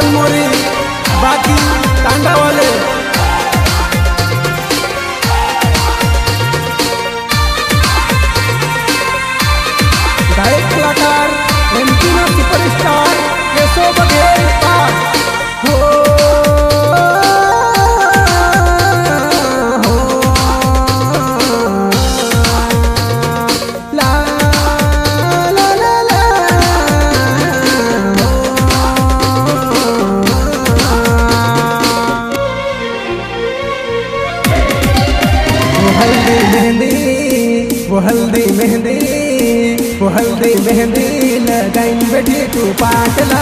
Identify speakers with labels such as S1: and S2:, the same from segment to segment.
S1: मंगल मोरी बाकी टांडा वाले गायक कलाकार एमपी ना सुपरस्टार केशव बघेल हो हल्दी मेहंदी वो हल्दी मेहंदी लगाइन बैठी तू पाटला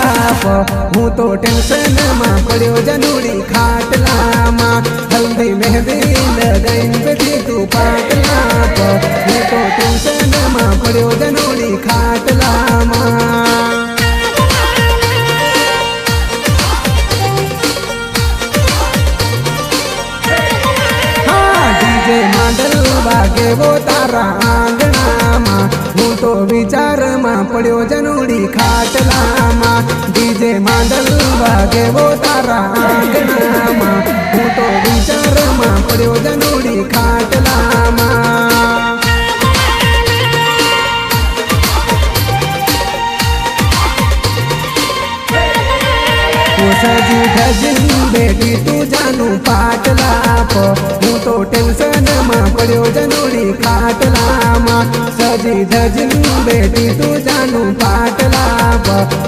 S1: हूँ तो टेंशन माँ पड़ो जनूड़ी खाटला माँ हल्दी मेहंदी लगाइन बैठी तू पाटला हूँ तो टेंशन माँ पड़ो जनूड़ी खाटला माँ माडल बागे वो तारा आंगणा माँ हूँ तो विचार माँ पड़ो जनूड़ी खाटला माँ डीजे माडल बागे वो तारा आंगणा माँ हूँ तो विचार माँ पड़ो जनूड़ी खाटला माँ सजी धजिन बेटी तू जानू पाटला हूँ तो टेंशन माँ पड़ो जनूड़ी खाटला माँ सजी धजिन बेटी तू जानू पाटला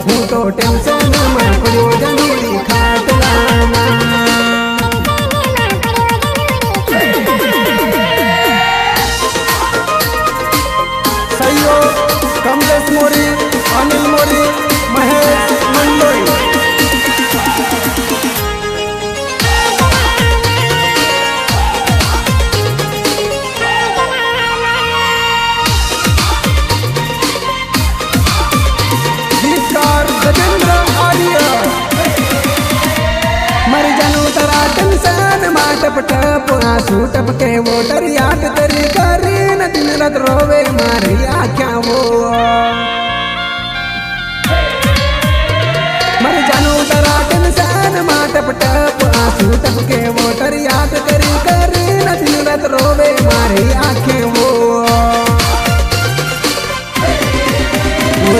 S1: हूँ तो टेंशन माँ पड़ो जनूड़ी खाटला माँ सहयोग कमलेश मोरी अनिल मोरी महेश मंडोई मर जानू तरा टेंशन माटप टप आंसू टपके वो दरियाट तरी करी न दिन रात रोवे मारी आख्या वो मर जानू तरा टेंशन माटप टप आंसू टपके वो दरियाट तरी करी न दिन रात रोवे मारी आखे वो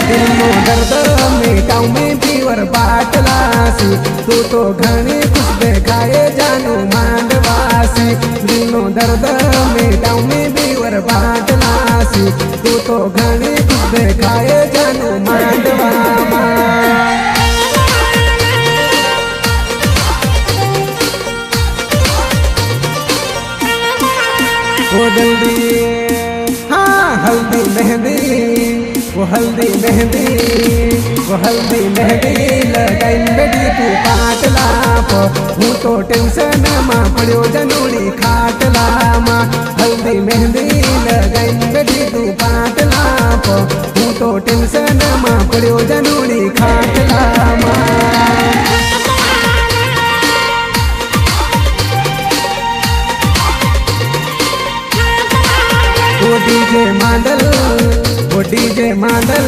S1: दिल नो दर्द मिटाऊ में पीवर बाटलासी तू तो घनी कुछ देखाए जानू मांडवासी दिल नो दर्द मिटाऊ में पीवर बाटलासी तू तो घनी कुछ देखाए जानू मांडवा वो जल्दी हाँ हल्दी मेहंदी वो हल्दी मेहंदी वो हल्दी मेहंदी लगाइन बेटी तू पाटला हूँ तो टेंशन माँ पड़ो जनूड़ी खाटला माँ हल्दी मेहंदी लगाइन बेटी तू पाटला हूँ तो टेंशन माँ पड़ो जनूड़ी खाटला माँ वो डीजे मांडल वो डीजे मांडल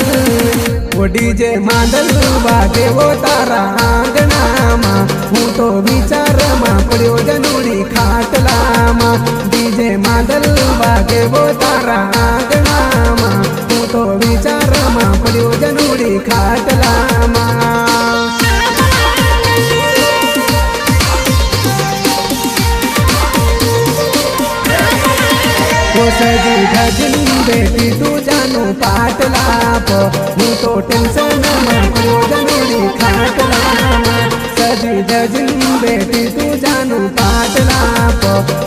S1: वो डीजे मांडल बागे वो तारा आंगणा माँ हूँ तो विचार माँ पड़ो जनूड़ी खाटला माँ डीजे मांडल बागे वो तारा आंगणा माँ हूँ तो विचार माँ पड़ो जनूड़ी खाटला माँ वो सजी धजिन बेटी तू जानू पाटला हूँ तो टेंशन माँ पड़ो जनूड़ी खाटला सजी धजिन बेटी तू जानू पाटला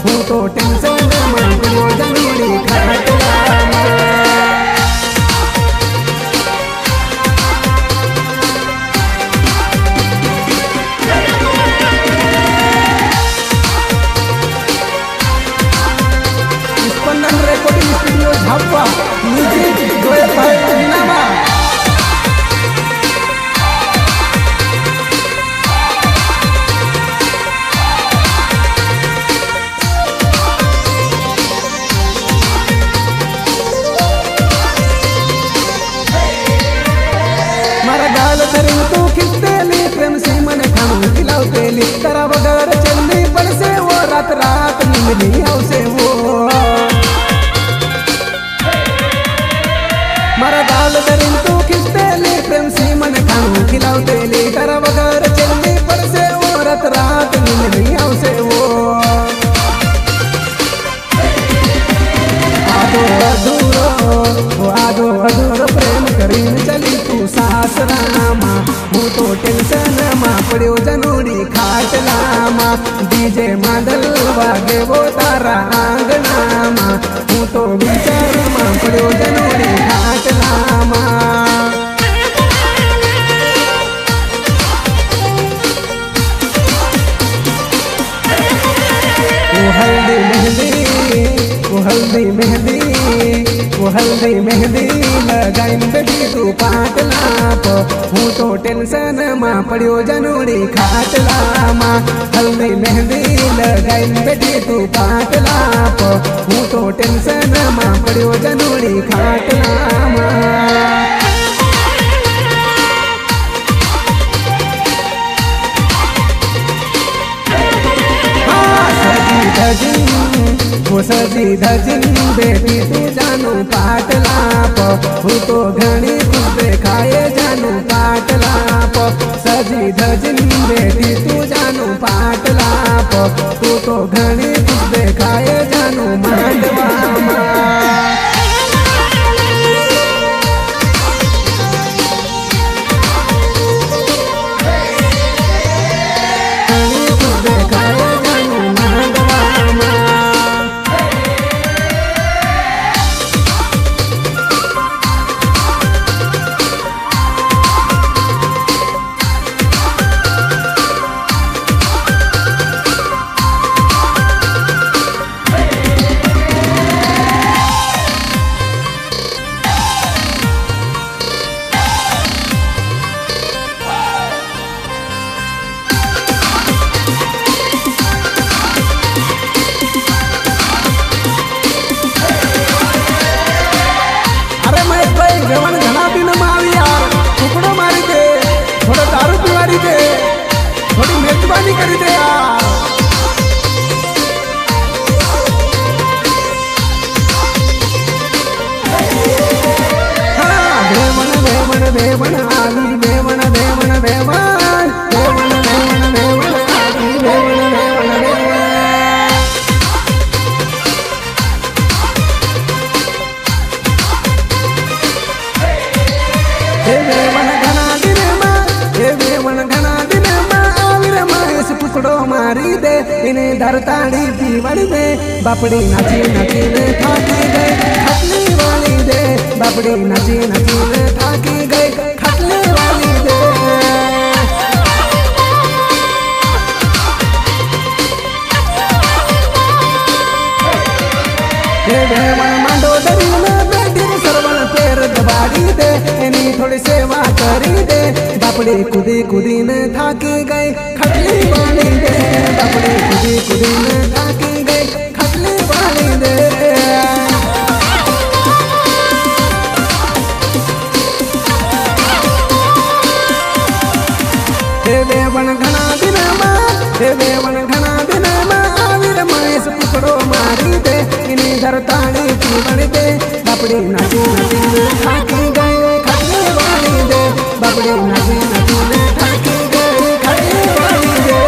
S1: हूँ तो टेंशन माँ पड़ो जनूड़ी खाटला recording studio Jhapa music Goyal भाई नामा मिली आवशे वो मारा गाल धरीन तू खिचतेली प्रेम सी मन खाणू खिलावतेली करा वगर चलनी पडसे वो रात रात मिली आवशे वो आधो अधूरो प्रेम करीन चली तू सासरामा हूँ तो टेंशन में पड़ो जनोड़ी खाटलामा डीजे मादल वागे वो तारा आंगनामा हूँ तो विचार में पड़ो जनोड़ी खाटलामा हल्दी मेहंदी वो हल्दी मेहंदी लगाइन बेटी तू पाटला हूँ तो टेंशन में पड़ो जनोड़ी खाटला हल्दी मेहंदी लगाइन बेटी तू पाटला हूँ तो टेंशन में पड़ो जनोड़ी खाटला वो सजी धजिन बेटी तू जानू पाटला हूँ तो घनी कुछ देखाए जानू पाटला सजी धजिन बेटी तू जानू पाटला तू तो घनी कुछ देखाए जानू मांडवा जेवण घना दिन में आवी यार टुकड़ो मारी दे थोड़ा दारू पिवारी दे थोड़ी मेजबानी करी दे यार हाँ देवण देवण देवण आवी देवण देवण देवण देवण देवण देवण आवी देवण देवण देवण टुकड़ो मारी दे इन्हें धरताड़ी पीवड़ दे बापड़ी नाची नाची ले थाकी गई खटली वाली दे बापड़ी नाची नाची ले थाकी गई खटली वाली दे देवण मांडो दरी में बैठी सरवण पैर दबाड़ी दे इन्हीं थोड़ी सेवा करी दे बापड़ी कुदी कुदी ने थाकी गई खटली वाली दे बापड़ी कुदी कुदी ने थाकी गई खटली वाली दे देवण घना दिन में आविर माइस टुकड़ो मारी दे इन्हीं धरताड़ी पीवड़ दे बापड़ी नाची नाची ने थाकी गई खटली वाली दे बापड़ी नाची नाची ने थाकी गई खटली वाली दे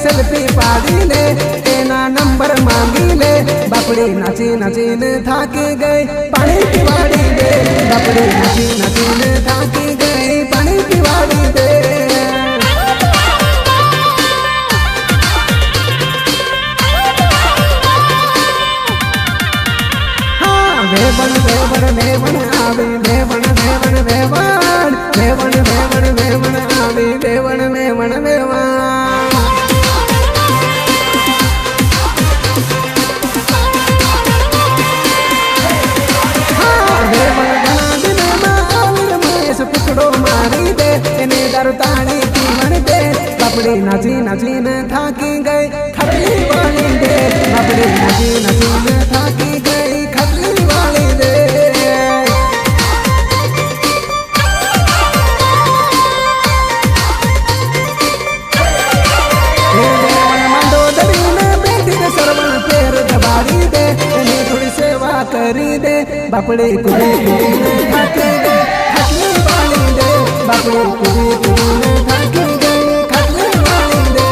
S1: सेल्फी पाड़ी ले तेना नंबर मांगी ले बापड़ी नाची नाचीन थाकी गई पानी पिवाड़ी दे बापड़ी नाची नाचीन थाकी गई पानी पिवाड़ी दे वेवन वेवन वेवन आवे woven woven woven woven woven woven आवे वेवन वेवन वेवन टुकड़ो मारी दे इने दरताड़ी पीवन दे बापड़ी नाची नाची न थाकी गई खटली वाली दे बापड़ी नाची नाची न थाकी गई खटली वाली दे सरवन पैर दबाड़ी दे इन्हें थोड़ी सेवा करी दे बापड़ी कुड़ी कुड़ी थाकी गई खटली वाली दे बापड़ी कुड़ी कुड़ी थाकी गई खटली वाली दे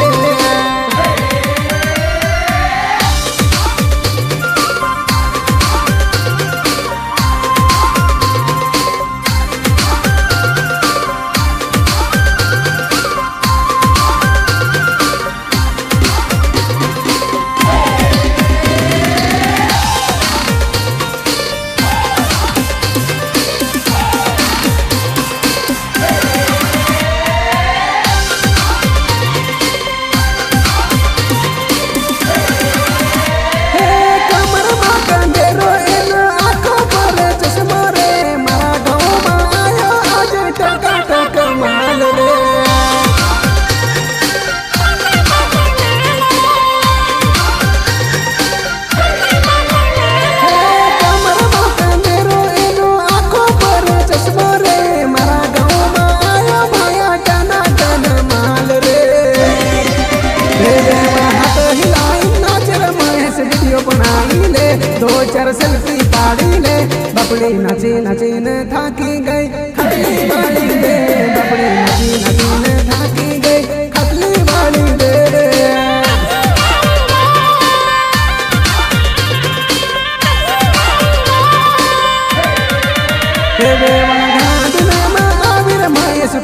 S1: दो चार सेल्फी पाड़ी ले बापड़ी नाची नाची न थाकी गई खटली वाली दे बापड़ी नाची नाची न थाकी गई खटली वाली दे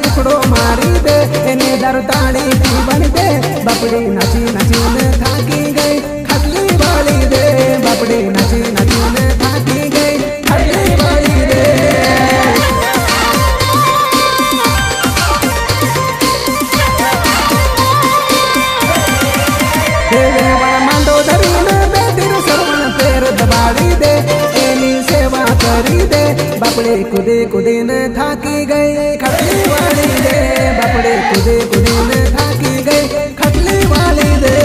S1: टुकड़ो मारी दे इन्हें दरताड़ी पीवन दे बापड़ी नाची नाची न थाकी गई खटली वाली दे बापड़ी नाची नाची न थाकी गई खटली वाली दे मंडोदरी न बेदिन सरवन पैर दबाड़ी दे एनी सेवा करी दे बापड़ी कुदी कुदी न थाकी गई खटली वाली दे बापड़ी कुदी कुदी न थाकी गई खटली वाली दे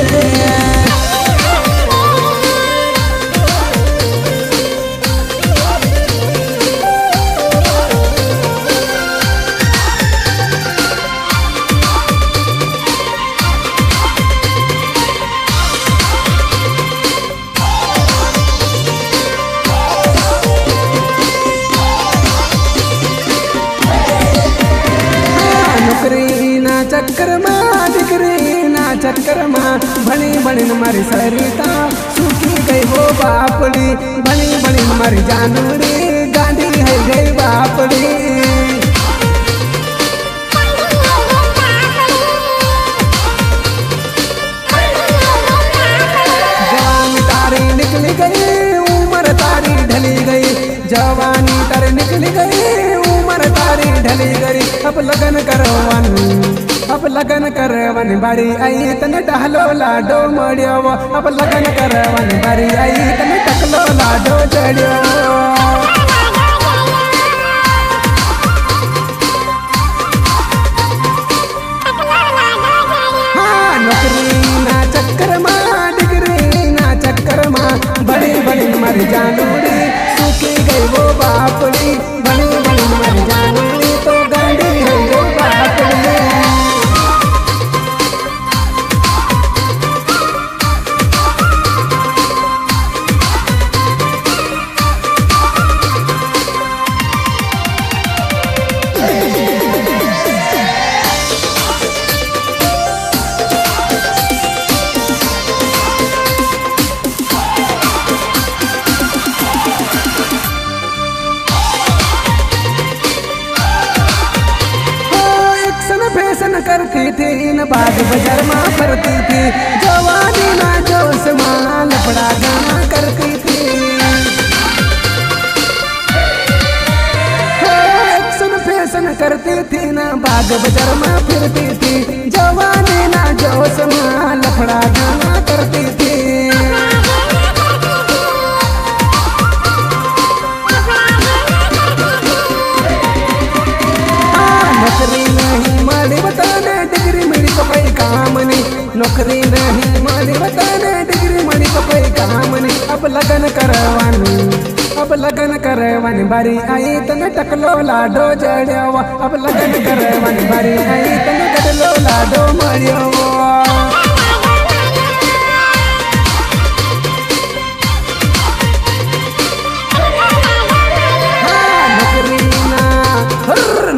S1: चक्कर माँ डिग्री ना चक्कर माँ बनी बनी मारी सरिता सूखी गई वो बापड़ी बनी बनी मारी जानूरी गांधी है गई बापड़ी जवानी तारी निकली गई उम्र तारी ढली गई जवानी तारी निकली गई उम्र तारी ढली गई अब लगन करवन बारी आई तने टहलो लाडो मड़ियो अब लगन करवन बारी आई तने टकलो लाडो चढ़ियो हाँ नौकरी ना चक्कर माँ डिग्री ना चक्कर माँ बड़ी बड़ी मर जानूरी सूखी गई वो बापड़ी बड़ी बड़ी मर जानूरी तो गाड़ी है वो बापड़ी करती थी न बाग बाजार में फरती थी जवानी ना जोश में लफड़ा गाना करती थी एक्शन फैशन करती थी न बाग बाजार में फिरती थी जवानी ना जोश में लफड़ा गाना करती थी नौकरी नहीं माली बताने डिग्री मिली तो कोई काम नहीं नौकरी नहीं माली बताने डिग्री मिली तो कोई काम नहीं अब लगन करवानी बारी आई तने टकलो लाडो जड़ियावा अब लगन करवानी बारी आई तने गडलो लाडो मड़ियावा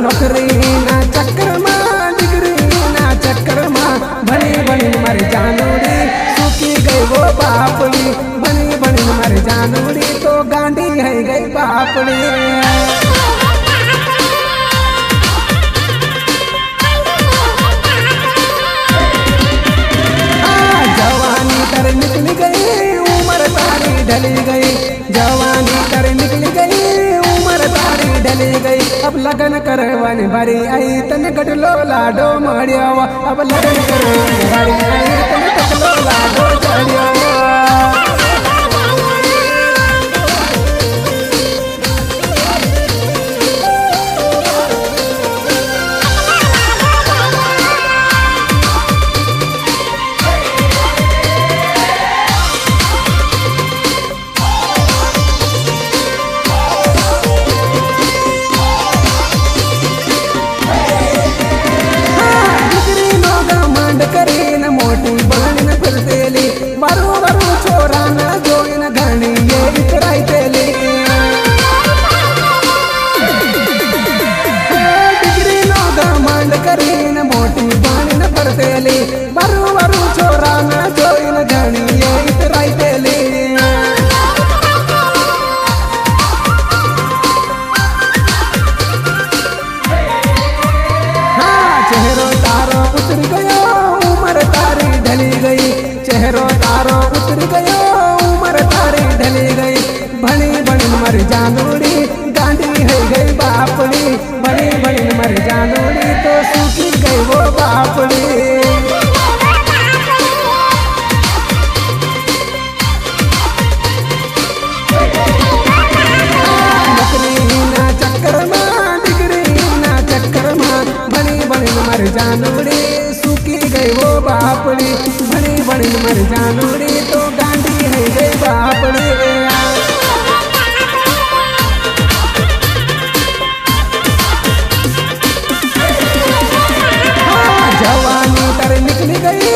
S1: नौकरी ना चक्कर में डिग्री ना चक्कर में बनी बनी मर जानूरी सूखी गई वो बापड़ी बनी बनी मर जानूरी तो गांडी है गई बापड़ी जवानी कर निकल गई उम्र तारी ढली गई जवानी कर निकल गई उम्र तारी ढली गई अब लगन करवानी बारी आई तने गडलो लाडो मड़ियावा अब लगन करवानी बारी आई तने टकलो लाडो जड़ियावा चेहरो तारो उतर गयो उम्र तारी ढली गई भनी बनी मर जानूरी गांडी है गई बापड़ी बनी बनी मर जानूरी तो सूखी गई वो बापड़ी नौकरी ना चक्कर में डिग्री ना चक्कर में बनी बनी मर जानूरी सूखी गई वो बापड़ी बनी बनी मर जानूरी तो गांडी है गई बापड़ी जवानी तर निकल गई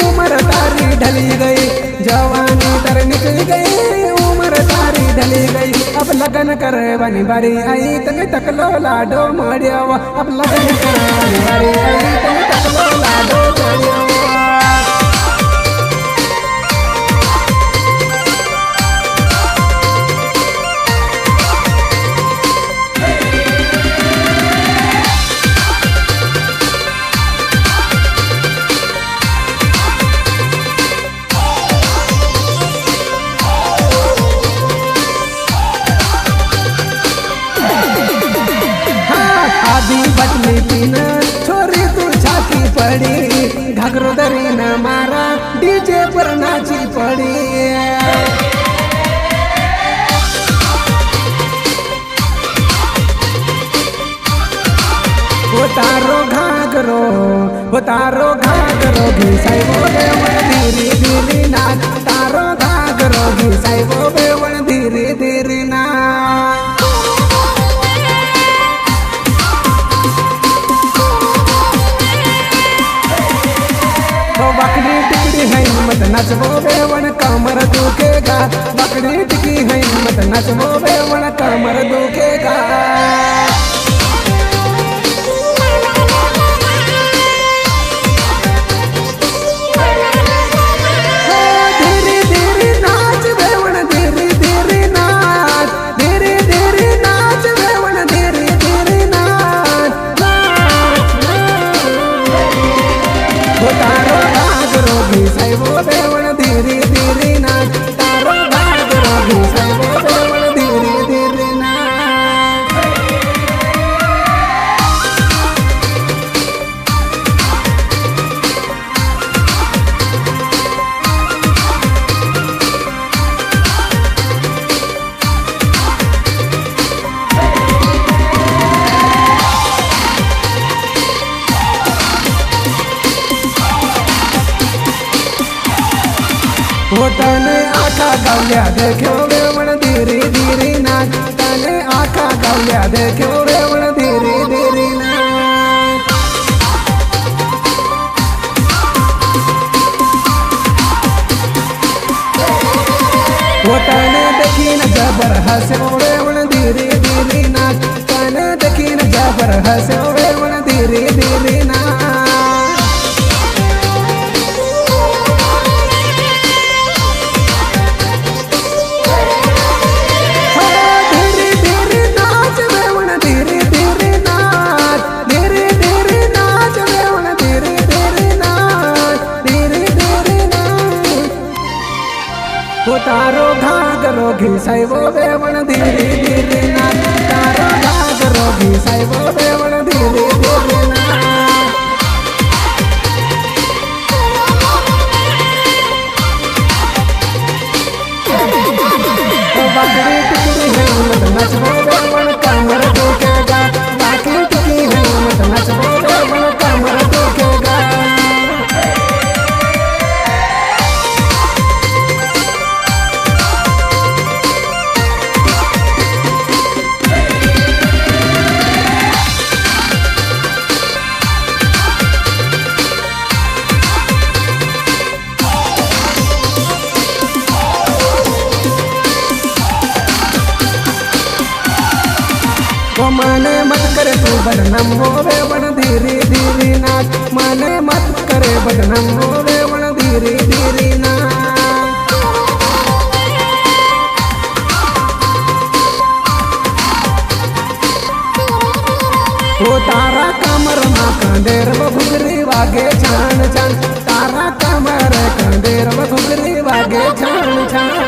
S1: उम्र तारी ढली गई जवानी तर निकल गई उम्र तारी ढली गई अब लगन करवानी बारी आई तने टकलो लाडो मड़ियावा अब लगन करवानी बारी आई तने टकलो लाडो जड़ियावा बटली पीन छोरी तू छाती पड़ी घाघरो दरी न मारा डीजे पर नाची पड़ी वो तारो घाघरो घिसाई वो बेवण धीरे धीरे नाच तारो घाघरो घिसाई वो बेवण धीरे धीरे नाच बकरी टिकड़ी है मत नचबो बेवन कमर दुखेगा बकरी टिकी है मत नचबो बेवन कमर दुखेगा धीरे धीरे नाच बेवन धीरे धीरे नाच धीरे धीरे नाच बेवन धीरे धीरे नाच घिसाइबो देवण धीरे धीरे नाच तारो घाघरो घिसाइबो देवण धीरे धीरे नाच। वो तने आखा गावल्या देख्यो देवण धीरे धीरे नाच तने आखा गावल्या देख्यो देवण धीरे धीरे नाच। वो तने देखीन जबर हस्यो देवण धीरे धीरे नाच तने देखीन जबर हस्यो देवण धीरे धीरे नाच। वो तारो घाघरो घिसाइबो देवण धीरे धीरे नाच तारो घाघरो घिसाइबो देवण धीरे धीरे नाच। बाकड़ी टिकड़ी है मत नचबो देवण कमर दुखेगा बाकड़ी टिकड़ी है मत नचबो देवण कमर दुखेगा। माने मत करे तू बदनाम होवे बन धीरे धीरे नाच माने मत करे बदनाम होवे बन धीरे धीरे नाच। वो तारा कमर मा कंदेर घुगरी वागे छान छान तारा कमर कंदेर घुगरी वागे छान छान।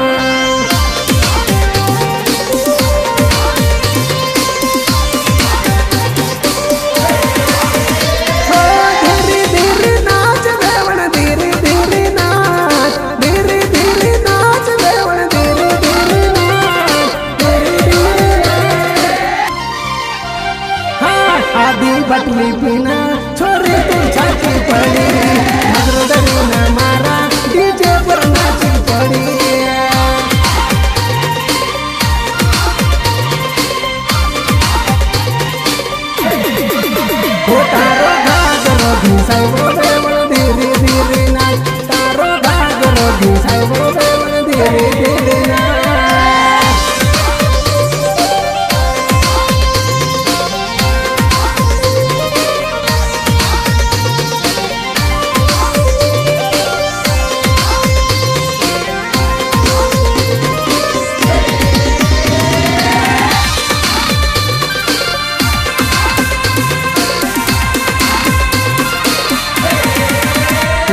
S1: आदि बटली पीना छोरी तू छाती पड़ी नजर डरी न मारा डीजे पर नाची पड़ी। वो तारो घाघरो घिसाइबो देवण धीरे धीरे नाच तारो घाघरो घिसाइबो देवण धीरे धीरे नाच।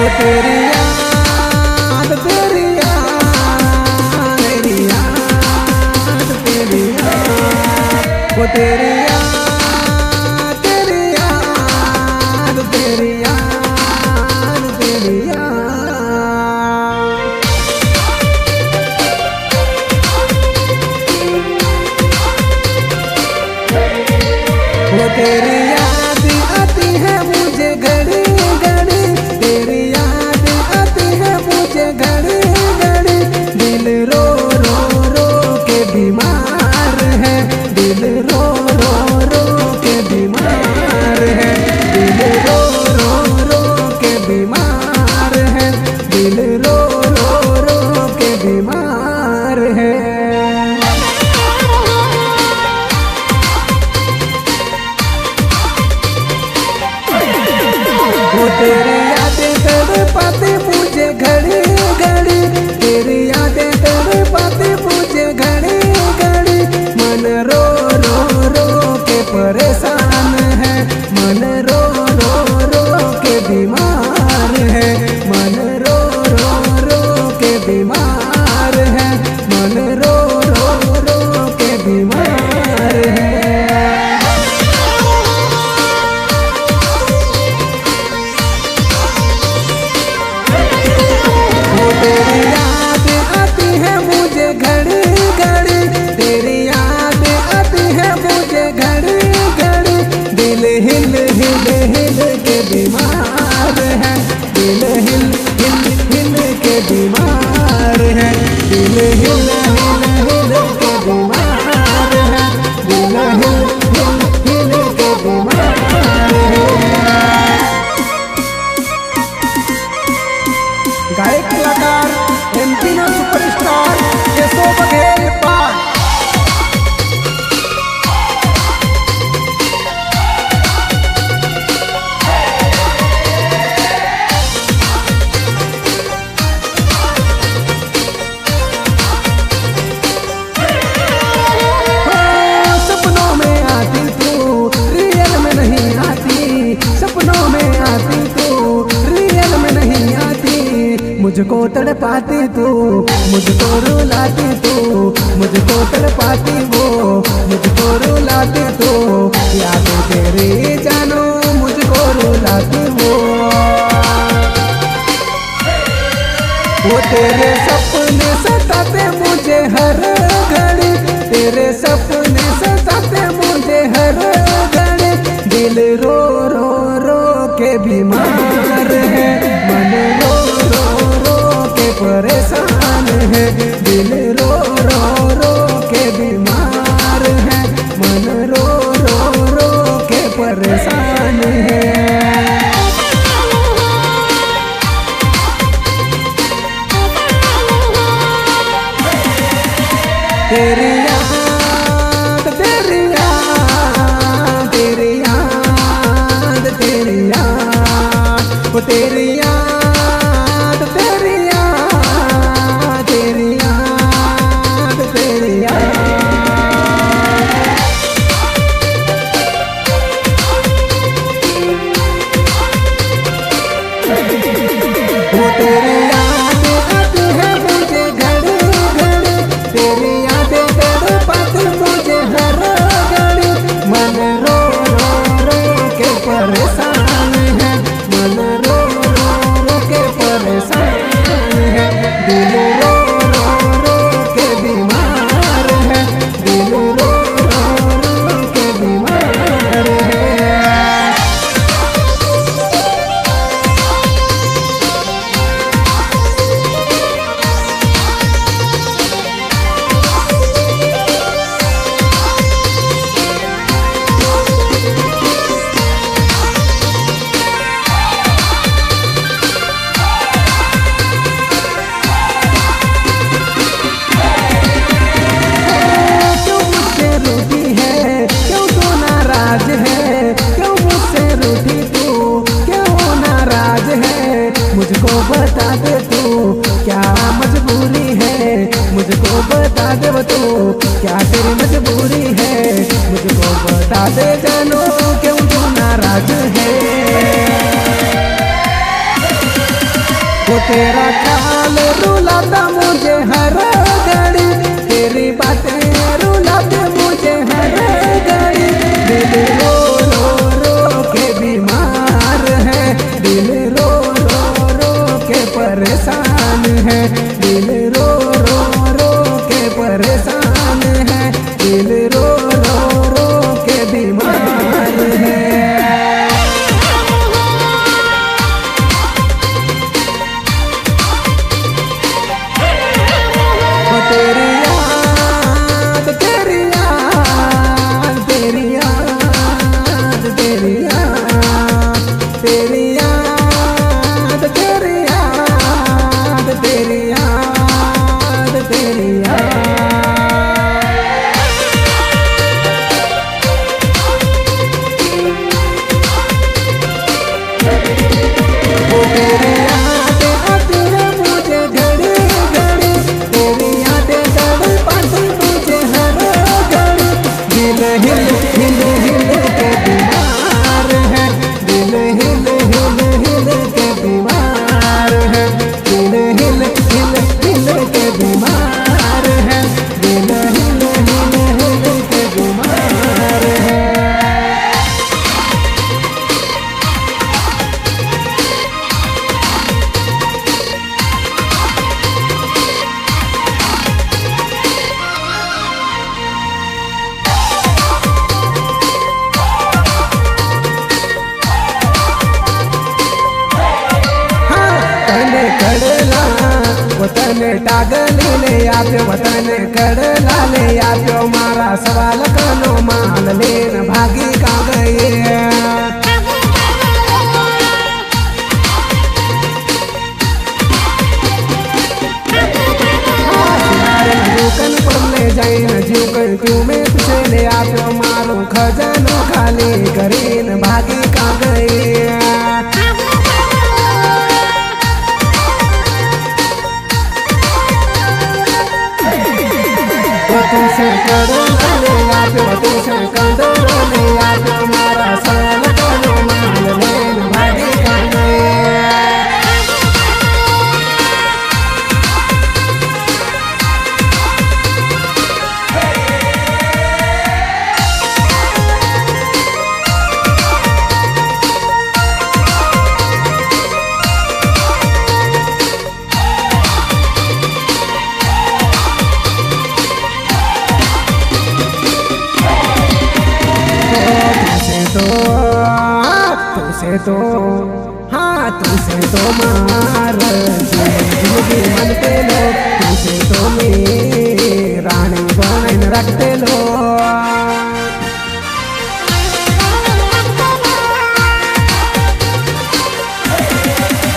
S1: वो तेरी याद तेरी याद तेरी याद तेरी याद वो तेरी याद तेरी याद तेरी याद तेरी याद वो तेरी याद आती है मुझे घड़ी घड़ी तेरी याद आती है मुझे घड़ी घड़ी दिल रो रो रो के बीमार है दिल रो रो रो के बीमार है दिल रो रो रो के बीमार है दिल रो रो रो के बीमार है। वो तेरी यादें तड़पाती मुझे घड़ी घड़ी बीमार है, मन रो रो रो के बीमार है। वो तेरी याद आती है मुझे घड़ी घड़ी, तेरी याद आती है मुझे घड़ी घड़ी, दिल हिल हिल हिल के बीमार है, दिल हिल हिल हिल के बीमार है, दिल हिल हिल हिल के बीमार है, दिल हिल हिल हिल के बीमार है। गायक कलाकार एमपी में सुपरस्टार केशव बघेल पाठ। सपनों में आती तू रियल में नहीं आती, सपनों में आती तू रियल में नहीं आती, मुझको तड़पाती तू, मुझको रुलाती तू, मुझको तड़पाती वो, मुझको रुलाती तू, याद तेरी जानो मुझको रुलाती वो तेरे सपने सताते मुझे हर घड़ी, तेरे सपने सताते मुझे हर घड़ी, दिल रो रो रो के बीमार है, मन रो रो रो के परेशान है, दिल रो रो रो के बीमार है, मन रो रो रो के परेशान है। तेरी याद तेरी याद तेरी याद तेरी याद वो तेरी याद तेरी याद तेरी याद तेरी याद वो तेरी याद आती है मुझे घड़ी घड़ी, तेरी यादें तड़पाती मुझे हर घड़ी, मन रो रो रो के परेशान है, मन रो रो रो के परेशान है, दिल रो रो रो के बीमार है, दिल रो रो रो के बीमार है। मुझको बता दे तू क्या मजबूरी है, मुझको बता दे तू क्या तेरी मजबूरी है, मुझको बता दे जानो क्यों तू नाराज है। वो तेरा ख्याल रुलाता मुझे हर घड़ी, तेरी बातें रुलाते मुझे हर घड़ी, दिल रो रो रो के बीमार है, दिल रो परेशान है, दिल रो रो रो के परेशान है, दिल रो रो रो के बीमार है। तेरी याद तेरी याद तेरी याद तेरी याद तेरी याद तेरी याद तेरी याद वतन टागली ले आप्यो वतन कड़ला ले आप्यो मारा सवाल कनो माल लेन भागी का गए झूकन पड़ले जाइन झूकन क्यों में तुझे ले आप्यो मारो खजानो खाली करीन भागी का गए तुझसे कड़ला ले आप्यो तुझसे कंदरो ले आप्यो मारा सवाल कनो माल लेन भागी का गए तुझसे तो हाँ तुझसे तो मार जिंदगी मन पे लो तुझसे तो मैं रानी बन रखते लो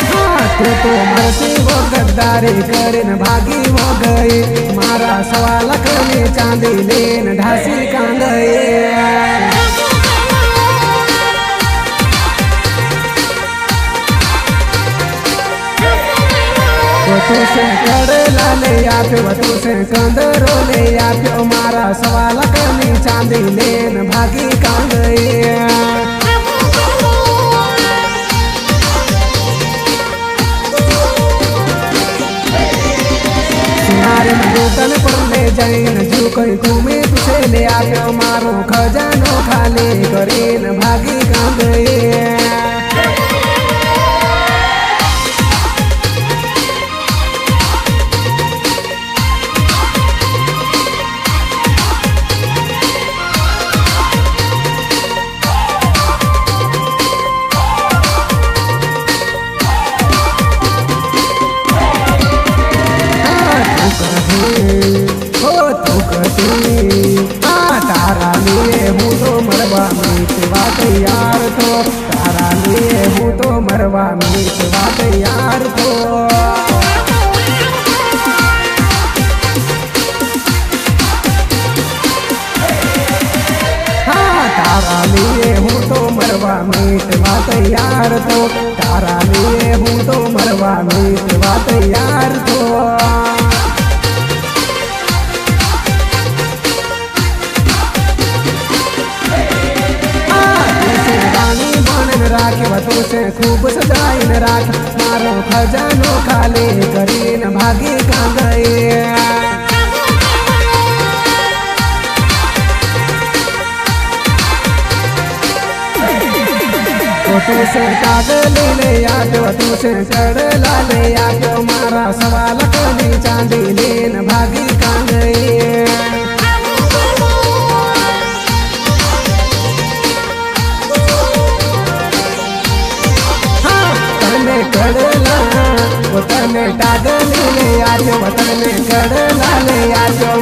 S1: हाँ तू तो मरसी वो गद्दारी करेन भागी हो गई मारा सवाल करने चांदी लेन ढासी का गए तुझसे कड़ला ले आप्यो तुझसे कंदरो ले आप्यो मारा सवाल करनी चांदी लेन भागी का गए सुनारे झूकन पड़ले जाइन झूकन तुम्हें तुझे ले आप्यो मारो खजानो खाली करीन भागी का गए तारा लिए हूँ तो मरवा मीटवा तैयार तो तारा लिए हूँ तो मरवा मीटवा तैयार तो हाँ तारा लिए हूँ तो मरवा मीटवा तैयार तो तारा लिए हूँ तो मरवा मीटवा तैयार तो राखे तुझसे खूब सजाइन राख मारो खजानो खाली करीन भागी का गए तुझसे कागली ले आप्यो तुझसे कड़ला ले आप्यो मारा सवाल करनी चांदी लेन भागी का गए कड़ला वतन टागली ले आप्यो वतन कड़ला ले आप्यो